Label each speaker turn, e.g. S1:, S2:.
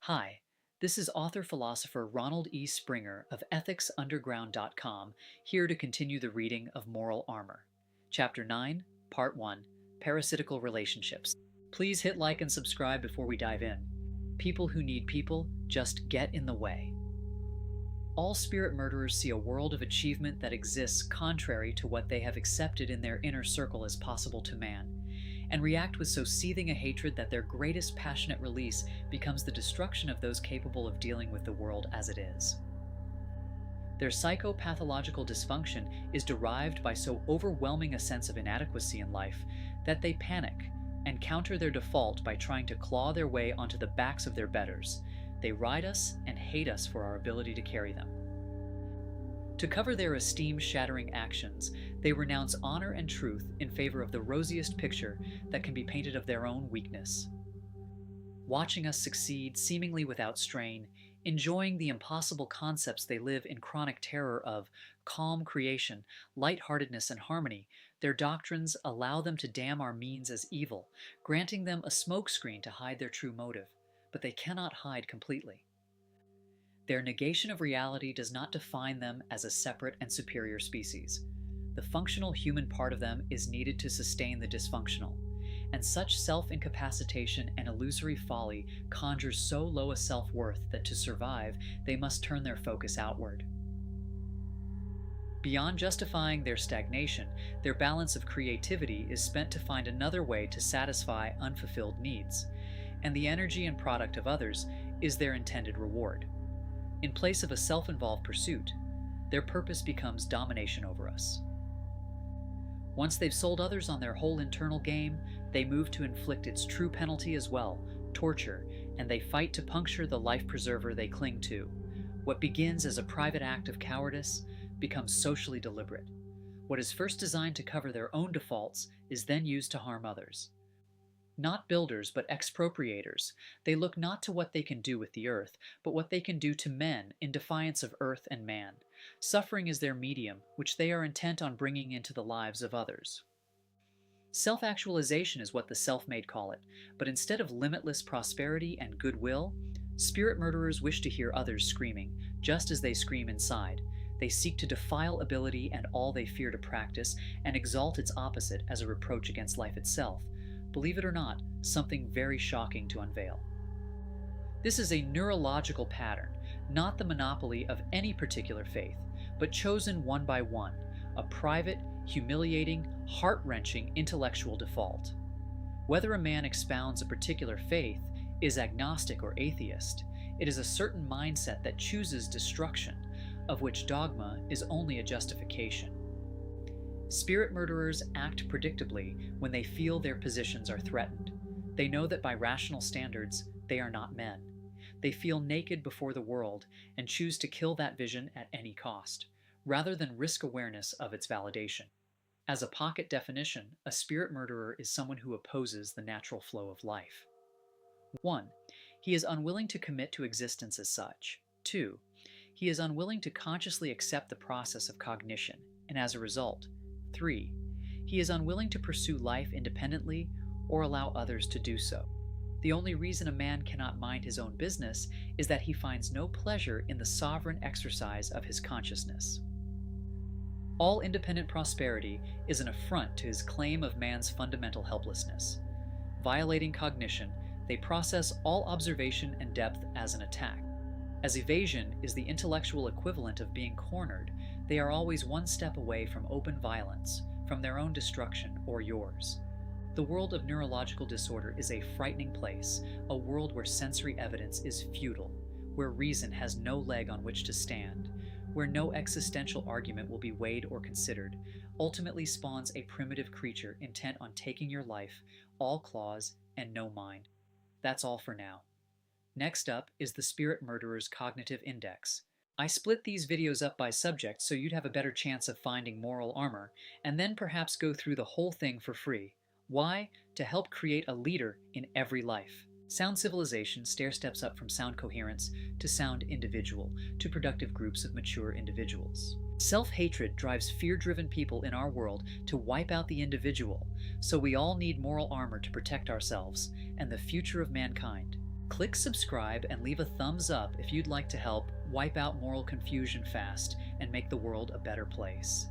S1: Hi, this is author-philosopher Ronald E. Springer of EthicsUnderground.com here to continue the reading of Moral Armor. Chapter 9, Part 1, Parasitical Relationships. Please hit like and subscribe before we dive in. People who need people just get in the way. All spirit murderers see a world of achievement that exists contrary to what they have accepted in their inner circle as possible to man, and react with so seething a hatred that their greatest passionate release becomes the destruction of those capable of dealing with the world as it is. Their psychopathological dysfunction is derived by so overwhelming a sense of inadequacy in life that they panic and counter their default by trying to claw their way onto the backs of their betters. They ride us and hate us for our ability to carry them. To cover their esteem-shattering actions, they renounce honor and truth in favor of the rosiest picture that can be painted of their own weakness. Watching us succeed seemingly without strain, enjoying the impossible concepts they live in chronic terror of, calm creation, lightheartedness, and harmony, their doctrines allow them to damn our means as evil, granting them a smokescreen to hide their true motive. But they cannot hide completely. Their negation of reality does not define them as a separate and superior species. The functional human part of them is needed to sustain the dysfunctional, and such self-incapacitation and illusory folly conjures so low a self-worth that to survive, they must turn their focus outward. Beyond justifying their stagnation, their balance of creativity is spent to find another way to satisfy unfulfilled needs, and the energy and product of others is their intended reward. In place of a self-involved pursuit, their purpose becomes domination over us. Once they've sold others on their whole internal game, they move to inflict its true penalty as well, torture, and they fight to puncture the life preserver they cling to. What begins as a private act of cowardice becomes socially deliberate. What is first designed to cover their own defaults is then used to harm others. Not builders, but expropriators, they look not to what they can do with the earth, but what they can do to men in defiance of earth and man. Suffering is their medium, which they are intent on bringing into the lives of others. Self-actualization is what the self-made call it, but instead of limitless prosperity and goodwill, spirit murderers wish to hear others screaming, just as they scream inside. They seek to defile ability and all they fear to practice, and exalt its opposite as a reproach against life itself. Believe it or not, something very shocking to unveil. This is a neurological pattern, not the monopoly of any particular faith, but chosen one by one, a private, humiliating, heart-wrenching intellectual default. Whether a man expounds a particular faith, is agnostic or atheist, it is a certain mindset that chooses destruction, of which dogma is only a justification. Spirit murderers act predictably when they feel their positions are threatened. They know that by rational standards, they are not men. They feel naked before the world and choose to kill that vision at any cost, rather than risk awareness of its validation. As a pocket definition, a spirit murderer is someone who opposes the natural flow of life. 1. He is unwilling to commit to existence as such. 2. He is unwilling to consciously accept the process of cognition, and as a result, 3. He is unwilling to pursue life independently or allow others to do so. The only reason a man cannot mind his own business is that he finds no pleasure in the sovereign exercise of his consciousness. All independent prosperity is an affront to his claim of man's fundamental helplessness. Violating cognition, they process all observation and depth as an attack. As evasion is the intellectual equivalent of being cornered, they are always one step away from open violence, from their own destruction or yours. The world of neurological disorder is a frightening place, a world where sensory evidence is futile, where reason has no leg on which to stand, where no existential argument will be weighed or considered, ultimately spawns a primitive creature intent on taking your life, all claws and no mind. That's all for now. Next up is the Spirit Murderer's Cognitive Index. I split these videos up by subject so you'd have a better chance of finding moral armor, and then perhaps go through the whole thing for free. Why? To help create a leader in every life. Sound civilization stair-steps up from sound coherence to sound individual to productive groups of mature individuals. Self-hatred drives fear-driven people in our world to wipe out the individual, so we all need moral armor to protect ourselves and the future of mankind. Click subscribe and leave a thumbs up if you'd like to help wipe out moral confusion fast and make the world a better place.